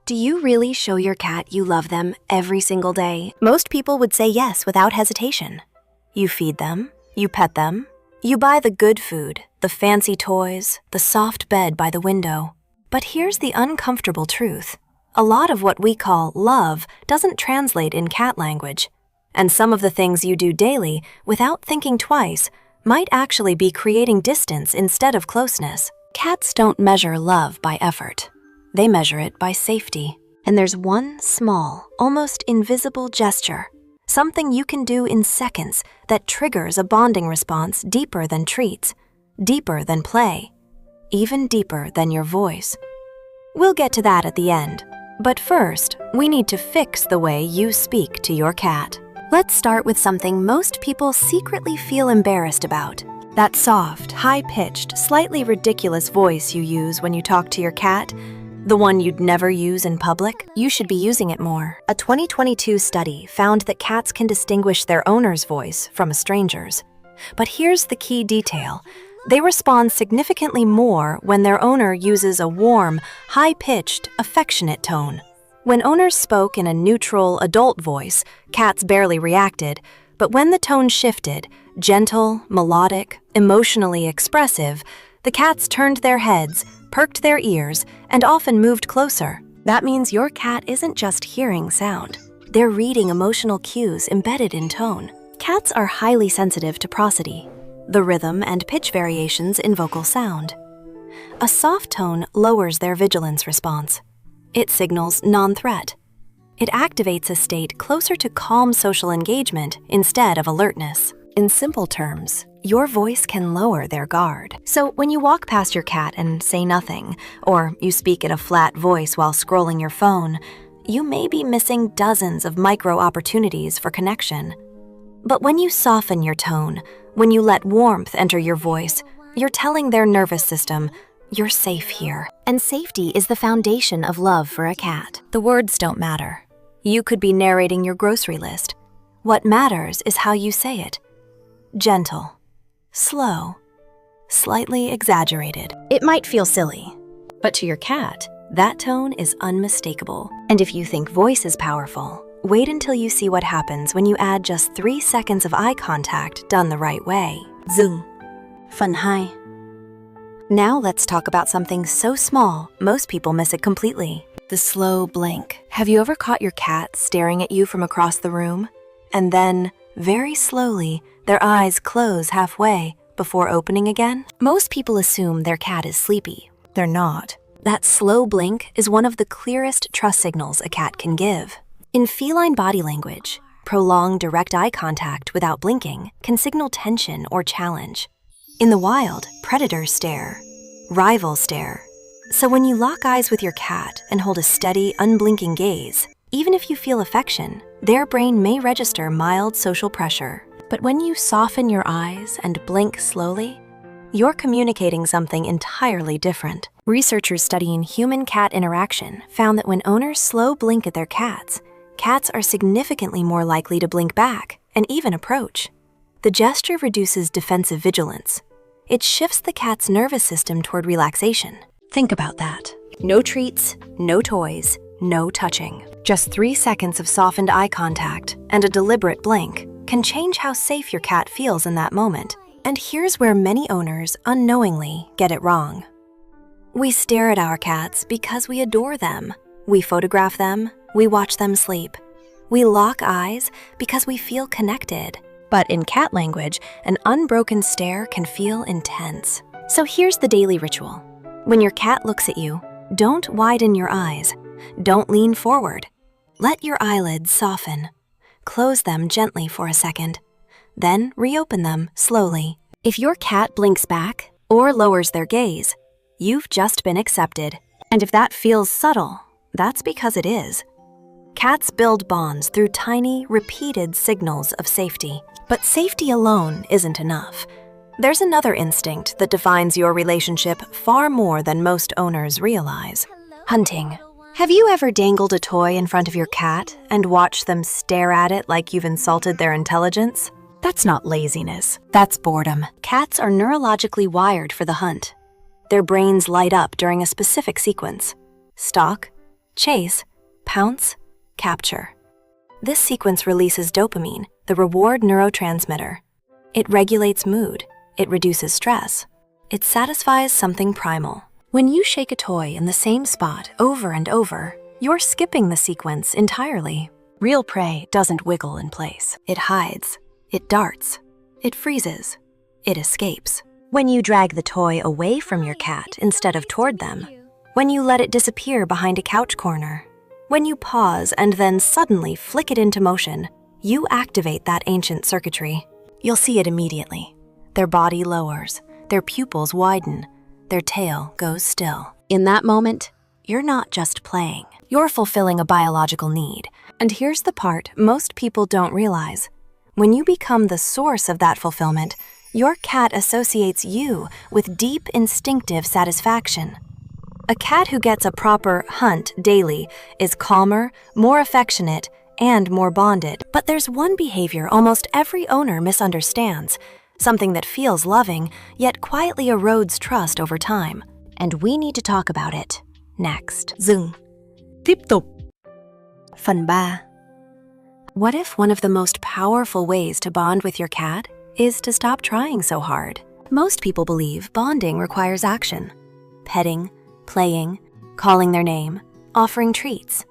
Do you really show your cat you love them every single day? Most people would say yes without hesitation. You feed them, you pet them, you buy the good food, the fancy toys, the soft bed by the window. But here's the uncomfortable truth. A lot of what we call love doesn't translate in cat language. And some of the things you do daily without thinking twice might actually be creating distance instead of closeness. Cats don't measure love by effort. They measure it by safety. And there's one small, almost invisible gesture, something you can do in seconds that triggers a bonding response deeper than treats, deeper than play, even deeper than your voice. We'll get to that at the end. But first, we need to fix the way you speak to your cat. Let's start with something most people secretly feel embarrassed about. That soft, high-pitched, slightly ridiculous voice you use when you talk to your cat, the one you'd never use in public. You should be using it more. A 2022 study found that cats can distinguish their owner's voice from a stranger's. But here's the key detail. They respond significantly more when their owner uses a warm, high-pitched, affectionate tone. When owners spoke in a neutral, adult voice, cats barely reacted, but when the tone shifted, gentle, melodic, emotionally expressive, the cats turned their heads, perked their ears, and often moved closer. That means your cat isn't just hearing sound. They're reading emotional cues embedded in tone. Cats are highly sensitive to prosody, the rhythm and pitch variations in vocal sound. A soft tone lowers their vigilance response. It signals non-threat. It activates a state closer to calm social engagement instead of alertness. In simple terms, your voice can lower their guard. So when you walk past your cat and say nothing, or you speak in a flat voice while scrolling your phone, you may be missing dozens of micro opportunities for connection. But when you soften your tone, when you let warmth enter your voice, you're telling their nervous system, you're safe here. And safety is the foundation of love for a cat. The words don't matter. You could be narrating your grocery list. What matters is how you say it. Gentle, slow, slightly exaggerated. It might feel silly, but to your cat, that tone is unmistakable. And if you think voice is powerful, wait until you see what happens when you add just 3 seconds of eye contact done the right way. Zung, Fan Hai. Now let's talk about something so small, most people miss it completely. The slow blink. Have you ever caught your cat staring at you from across the room? And then, very slowly, their eyes close halfway before opening again? Most people assume their cat is sleepy. They're not. That slow blink is one of the clearest trust signals a cat can give. In feline body language, prolonged direct eye contact without blinking can signal tension or challenge. In the wild, predators stare, rivals stare. So when you lock eyes with your cat and hold a steady, unblinking gaze, even if you feel affection, their brain may register mild social pressure. But when you soften your eyes and blink slowly, you're communicating something entirely different. Researchers studying human-cat interaction found that when owners slow blink at their cats, cats are significantly more likely to blink back and even approach. The gesture reduces defensive vigilance. It shifts the cat's nervous system toward relaxation. Think about that. No treats, no toys, no touching. Just 3 seconds of softened eye contact and a deliberate blink can change how safe your cat feels in that moment. And here's where many owners unknowingly get it wrong. We stare at our cats because we adore them. We photograph them, we watch them sleep. We lock eyes because we feel connected. But in cat language, an unbroken stare can feel intense. So here's the daily ritual. When your cat looks at you, don't widen your eyes. Don't lean forward. Let your eyelids soften. Close them gently for a second. Then reopen them slowly. If your cat blinks back or lowers their gaze, you've just been accepted. And if that feels subtle, that's because it is. Cats build bonds through tiny, repeated signals of safety. But safety alone isn't enough. There's another instinct that defines your relationship far more than most owners realize. Hunting. Have you ever dangled a toy in front of your cat and watched them stare at it like you've insulted their intelligence? That's not laziness. That's boredom. Cats are neurologically wired for the hunt. Their brains light up during a specific sequence. Stalk, chase, pounce, capture. This sequence releases dopamine, the reward neurotransmitter. It regulates mood. It reduces stress. It satisfies something primal. When you shake a toy in the same spot over and over, you're skipping the sequence entirely. Real prey doesn't wiggle in place. It hides. It darts. It freezes. It escapes. When you drag the toy away from your cat instead of toward them, when you let it disappear behind a couch corner, when you pause and then suddenly flick it into motion, you activate that ancient circuitry. You'll see it immediately. Their body lowers, their pupils widen, their tail goes still. In that moment, you're not just playing. You're fulfilling a biological need. And here's the part most people don't realize. When you become the source of that fulfillment, your cat associates you with deep instinctive satisfaction. A cat who gets a proper hunt daily is calmer, more affectionate, and more bonded. But there's one behavior almost every owner misunderstands, something that feels loving, yet quietly erodes trust over time. And we need to talk about it next. Dừng. Tiếp tục. Phần 3. What if one of the most powerful ways to bond with your cat is to stop trying so hard? Most people believe bonding requires action. Petting, playing, calling their name, offering treats.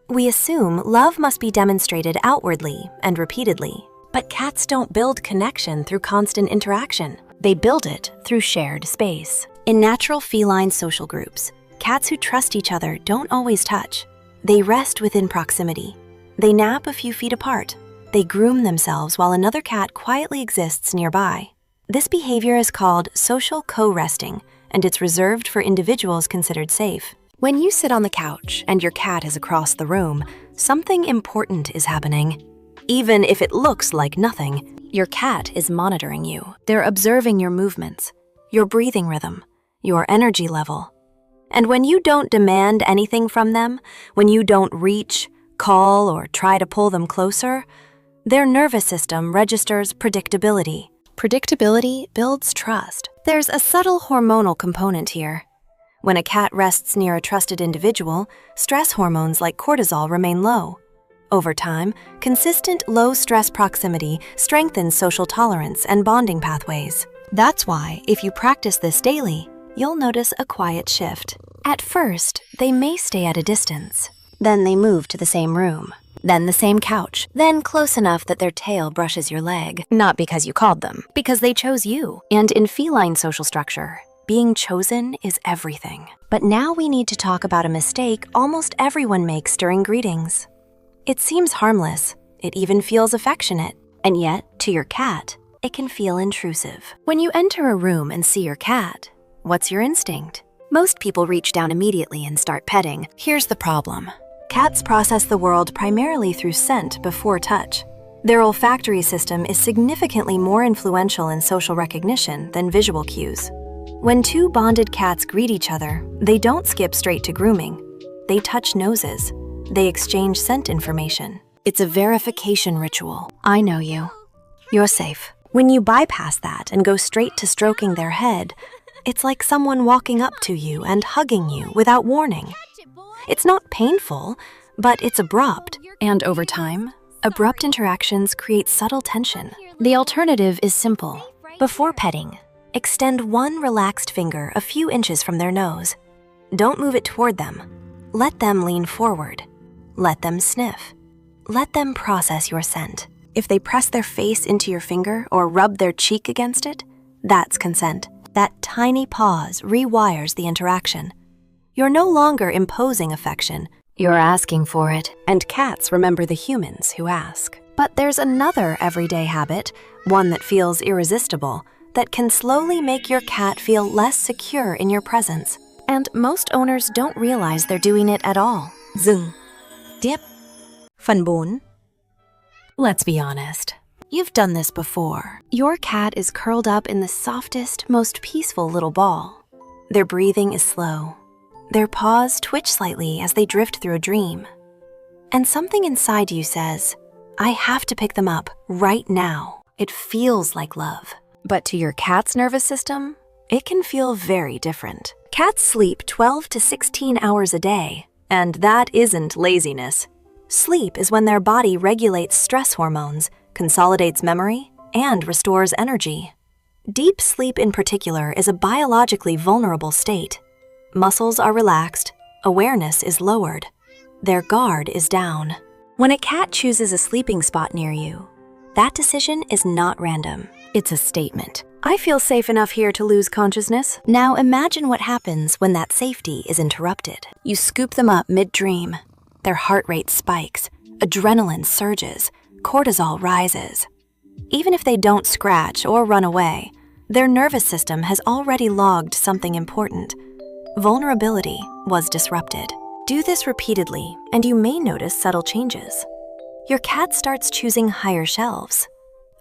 We assume love must be demonstrated outwardly and repeatedly, but cats don't build connection through constant interaction. They build it through shared space. In natural feline social groups, cats who trust each other don't always touch. They rest within proximity. They nap a few feet apart. They groom themselves while another cat quietly exists nearby. This behavior is called social co-resting, and it's reserved for individuals considered safe. When you sit on the couch and your cat is across the room, something important is happening. Even if it looks like nothing, your cat is monitoring you. They're observing your movements, your breathing rhythm, your energy level. And when you don't demand anything from them, when you don't reach, call, or try to pull them closer, their nervous system registers predictability. Predictability builds trust. There's a subtle hormonal component here. When a cat rests near a trusted individual, stress hormones like cortisol remain low. Over time, consistent low-stress proximity strengthens social tolerance and bonding pathways. That's why, if you practice this daily, you'll notice a quiet shift. At first, they may stay at a distance. Then they move to the same room. Then the same couch. Then close enough that their tail brushes your leg. Not because you called them, because they chose you. And in feline social structure, being chosen is everything. But now we need to talk about a mistake almost everyone makes during greetings. It seems harmless. It even feels affectionate. And yet, to your cat, it can feel intrusive. When you enter a room and see your cat, what's your instinct? Most people reach down immediately and start petting. Here's the problem. Cats process the world primarily through scent before touch. Their olfactory system is significantly more influential in social recognition than visual cues. When two bonded cats greet each other, they don't skip straight to grooming. They touch noses. They exchange scent information. It's a verification ritual. I know you. You're safe. When you bypass that and go straight to stroking their head, it's like someone walking up to you and hugging you without warning. It's not painful, but it's abrupt. And over time, abrupt interactions create subtle tension. The alternative is simple. Before petting, extend one relaxed finger a few inches from their nose. Don't move it toward them. Let them lean forward. Let them sniff. Let them process your scent. If they press their face into your finger or rub their cheek against it, that's consent. That tiny pause rewires the interaction. You're no longer imposing affection. You're asking for it. And cats remember the humans who ask. But there's another everyday habit, one that feels irresistible, that can slowly make your cat feel less secure in your presence. And most owners don't realize they're doing it at all. Dừng. Tiếp. Phần 4. Let's be honest. You've done this before. Your cat is curled up in the softest, most peaceful little ball. Their breathing is slow. Their paws twitch slightly as they drift through a dream. And something inside you says, I have to pick them up right now. It feels like love. But to your cat's nervous system, it can feel very different. Cats sleep 12 to 16 hours a day. And that isn't laziness. Sleep is when their body regulates stress hormones, consolidates memory, and restores energy. Deep sleep in particular is a biologically vulnerable state. Muscles are relaxed, awareness is lowered, their guard is down. When a cat chooses a sleeping spot near you, that decision is not random. It's a statement. I feel safe enough here to lose consciousness. Now imagine what happens when that safety is interrupted. You scoop them up mid-dream. Their heart rate spikes, adrenaline surges, cortisol rises. Even if they don't scratch or run away, their nervous system has already logged something important. Vulnerability was disrupted. Do this repeatedly, and you may notice subtle changes. Your cat starts choosing higher shelves,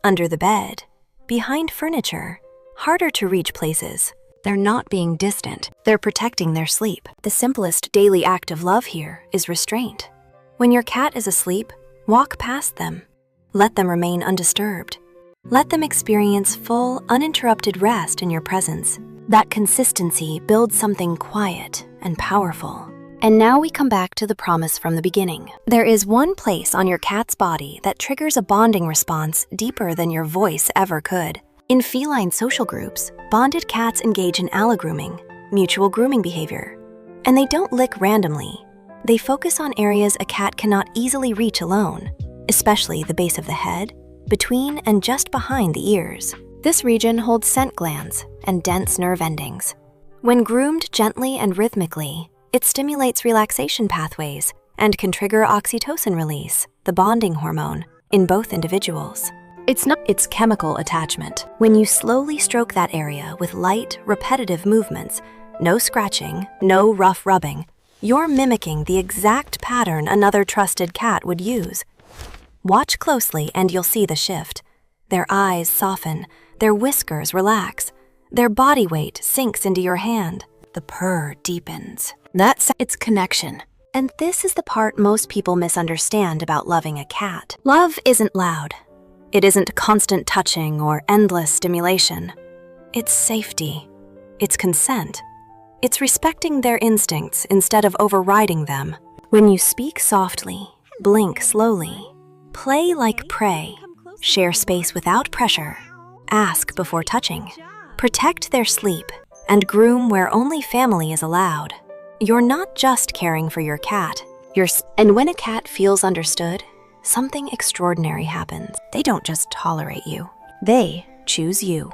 under the bed, behind furniture, harder to reach places. They're not being distant, they're protecting their sleep. The simplest daily act of love here is restraint. When your cat is asleep, walk past them. Let them remain undisturbed. Let them experience full, uninterrupted rest in your presence. That consistency builds something quiet and powerful. And now we come back to the promise from the beginning. There is one place on your cat's body that triggers a bonding response deeper than your voice ever could. In feline social groups, bonded cats engage in allogrooming, mutual grooming behavior. And they don't lick randomly. They focus on areas a cat cannot easily reach alone, especially the base of the head, between and just behind the ears. This region holds scent glands and dense nerve endings. When groomed gently and rhythmically, it stimulates relaxation pathways and can trigger oxytocin release, the bonding hormone, in both individuals. It's chemical attachment. When you slowly stroke that area with light, repetitive movements, no scratching, no rough rubbing, you're mimicking the exact pattern another trusted cat would use. Watch closely and you'll see the shift. Their eyes soften, their whiskers relax, their body weight sinks into your hand. The purr deepens. That's its connection. And this is the part most people misunderstand about loving a cat. Love isn't loud. It isn't constant touching or endless stimulation. It's safety. It's consent. It's respecting their instincts instead of overriding them. When you speak softly, blink slowly, play like prey, share space without pressure, ask before touching, protect their sleep, and groom where only family is allowed, you're not just caring for your cat. And when a cat feels understood, something extraordinary happens. They don't just tolerate you. They choose you.